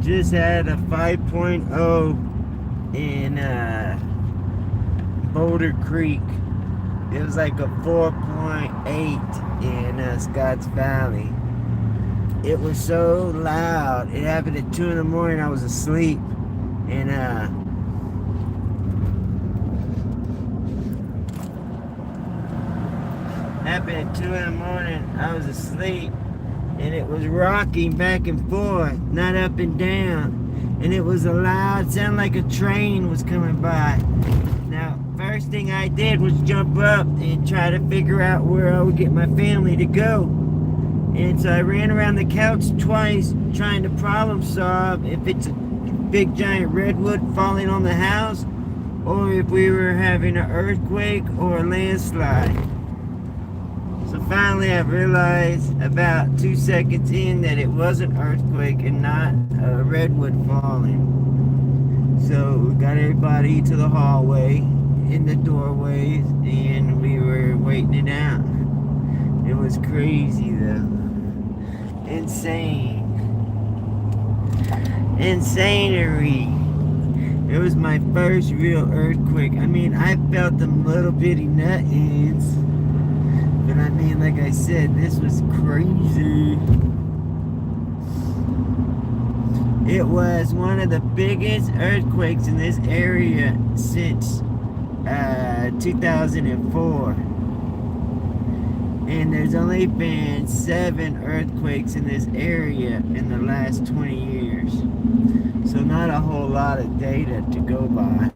just had a 5.0 in Boulder Creek. It was like a 4.8 in Scotts Valley. It was so loud. It happened at 2 in the morning. I was asleep. And happened at 2 in the morning. I was asleep. And it was rocking back and forth, not up and down. And it was a loud, sounded like a train was coming by. Now, first thing I did was jump up and try to figure out where I would get my family to go. And so I ran around the couch twice trying to problem solve if it's a big giant redwood falling on the house or if we were having an earthquake or a landslide. So finally I realized about 2 seconds in that it was an earthquake and not a redwood falling. So we got everybody to the hallway, in the doorways, and we were waiting it out. It was crazy though. Insane. Insanery. It was my first real earthquake. I mean, I felt them little bitty nut ends. But I mean, like I said, this was crazy. It was one of the biggest earthquakes in this area since 2004. And there's only been 7 earthquakes in this area in the last 20 years. So not a whole lot of data to go by.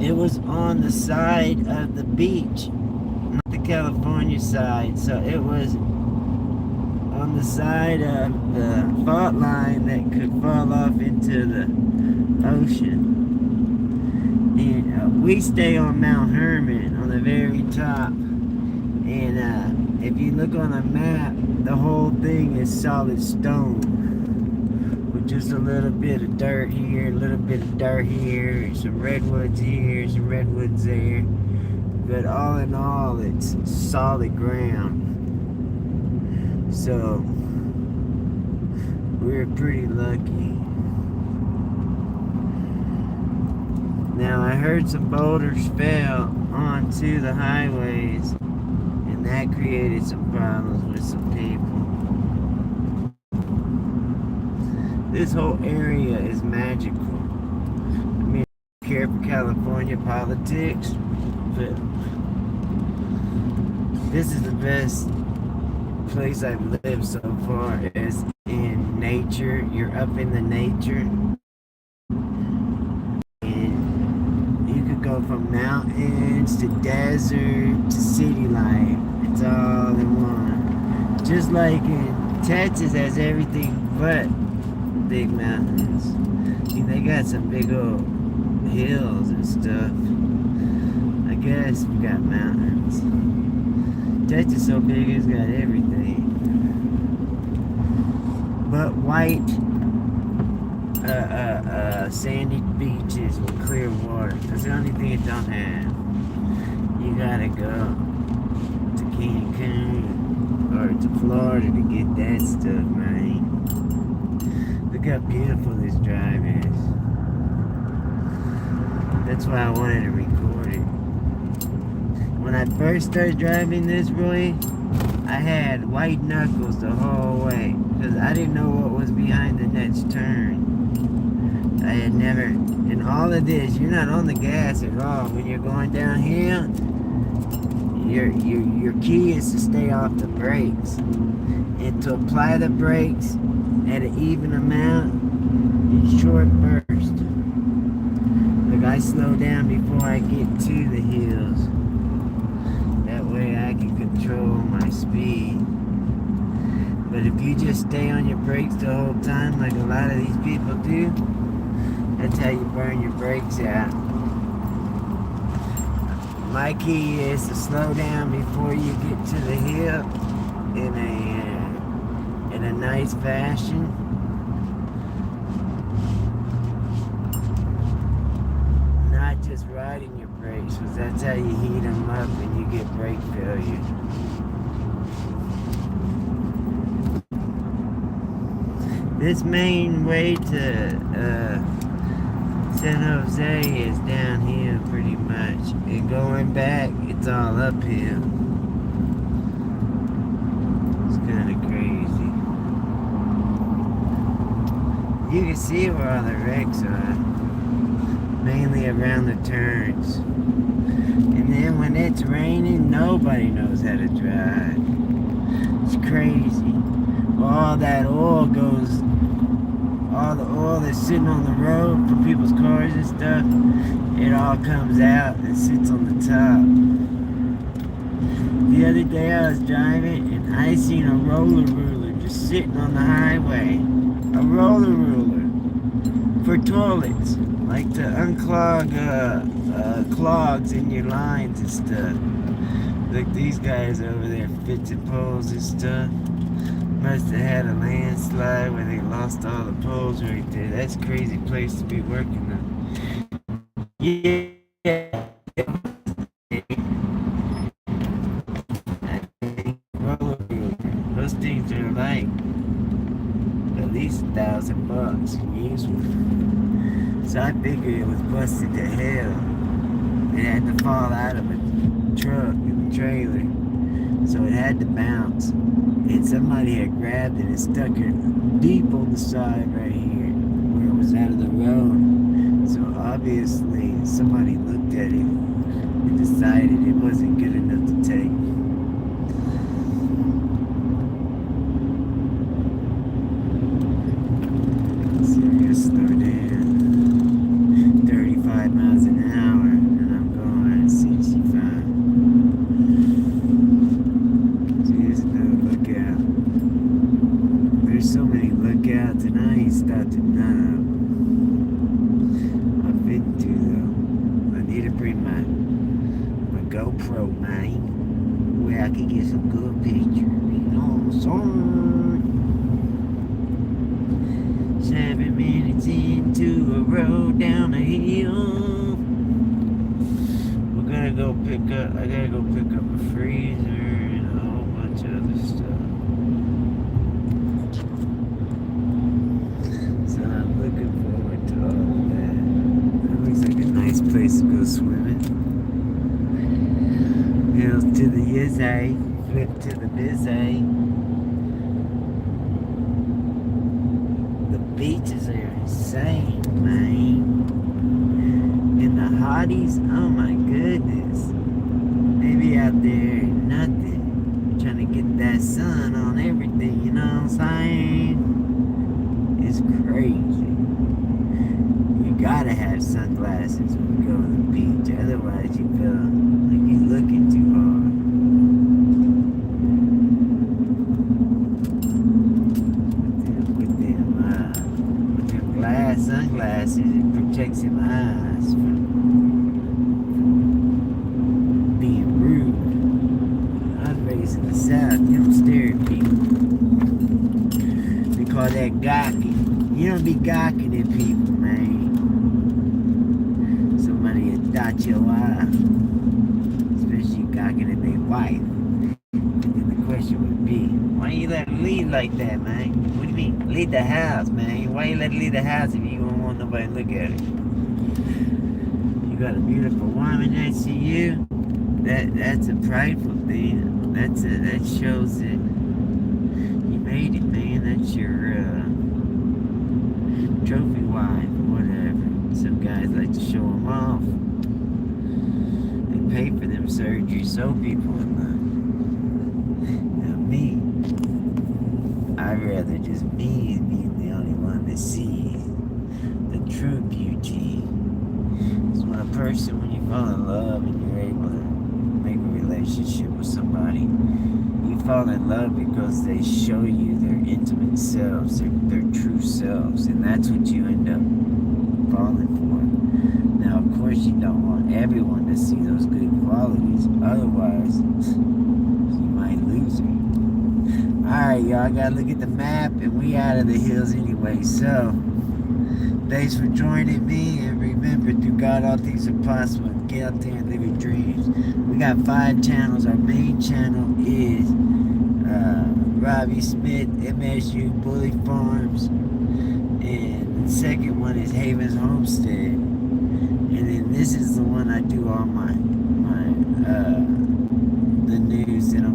It was on the side of the beach, not the California side. So it was on the side of the fault line that could fall off into the ocean. And we stay on Mount Herman on the very top. And if you look on a map, the whole thing is solid stone. With just a little bit of dirt here, a little bit of dirt here, some redwoods here, some redwoods there. But all in all, it's solid ground. So, we're pretty lucky. Now, I heard some boulders fell onto the highways, and that created some problems with some people. This whole area is magical. I mean, I don't care for California politics, but this is the best place I've lived so far. Is in nature. You're up in the nature. Go from mountains to desert to city life. It's all in one. Just like in Texas has everything but big mountains. I mean, they got some big old hills and stuff. I guess we got mountains. Texas so big it's got everything. But white sandy beaches with clear water. That's the only thing it don't have. You gotta go to Cancun or to Florida to get that stuff, man. Look how beautiful this drive is. That's why I wanted to record it. When I first started driving this, Roy, I had white knuckles the whole way because I didn't know what was behind the next turn. I had never, in all of this, you're not on the gas at all. When you're going downhill, your key is to stay off the brakes. And to apply the brakes at an even amount in short bursts. Like I slow down before I get to the hills. That way I can control my speed. But if you just stay on your brakes the whole time like a lot of these people do, that's how you burn your brakes out. My key is to slow down before you get to the hill in a nice fashion. Not just riding your brakes, because that's how you heat them up and you get brake failure. This main way to San Jose is down here pretty much. And going back, it's all uphill. It's kind of crazy. You can see where all the wrecks are. Mainly around the turns. And then when it's raining, nobody knows how to drive. It's crazy. All that oil goes, all the oil that's sitting on the road for people's cars and stuff, it all comes out and sits on the top. The other day I was driving and I seen a roller ruler just sitting on the highway. A roller ruler for toilets, like to unclog clogs in your lines and stuff. Like these guys over there fixing poles and stuff. Must have had a landslide where they lost all the poles right there. That's a crazy place to be working on. Yeah. Those things are like at least $1,000 used one. So I figured it was busted to hell. It had to fall out of a truck in the trailer. So it had to bounce. And somebody had grabbed it and stuck it deep on the side right here where it was out of the road. So obviously somebody looked at it and decided it wasn't good enough to take. So just slow down. 35 miles an hour and I'm going at 65. There's so many lookouts and I ain't stopped at none of them. I've been to though. I need to bring my GoPro, man, where I can get some good pictures, you know what I'm saying? 7 minutes into a road down a hill. We're gonna go pick up, I gotta go pick up a freezer and a whole bunch of other stuff. Place to go swimming. Hills to the Yizay, flip to the Bizay. The beaches are insane, man. And the hotties, oh my goodness. They be out there nothing. Trying to get that sun on everything, you know what I'm saying? It's crazy. You gotta have sunglasses when you go to the beach, otherwise you feel like you're looking too hard. With them sunglasses, it protects your eyes from being rude. I was raised in the South, you don't stare at people. We call that gawking. You don't be gawking at people, man. Somebody will dot your eye, especially gawking at their wife. And then the question would be, why you let her leave like that, man? What do you mean? Leave the house, man. Why you let her leave the house if you don't want nobody to look at her? You got a beautiful woman next to you. That's a prideful thing. That shows that you made it, man. That's your trophy wife or whatever. Some guys like to show them off. They pay for them surgeries so people in love. Now me, I'd rather just me being the only one that sees the true beauty. It's when a person, when you fall in love and you're able to make a relationship with somebody, you fall in love because they show you their intimate selves, their true selves, and that's what you end up falling for. Now, of course, you don't want everyone to see those good qualities, otherwise, you might lose her. Alright, y'all, gotta look at the map, and we out of the hills anyway, so, thanks for joining me, and remember, through God, all things are possible. Get out there and live your dreams. We got 5 channels. Our main channel is Robbie Smith, MSU, Bully Farms, Havens Homestead. And then this is the one I do all my the news that I'm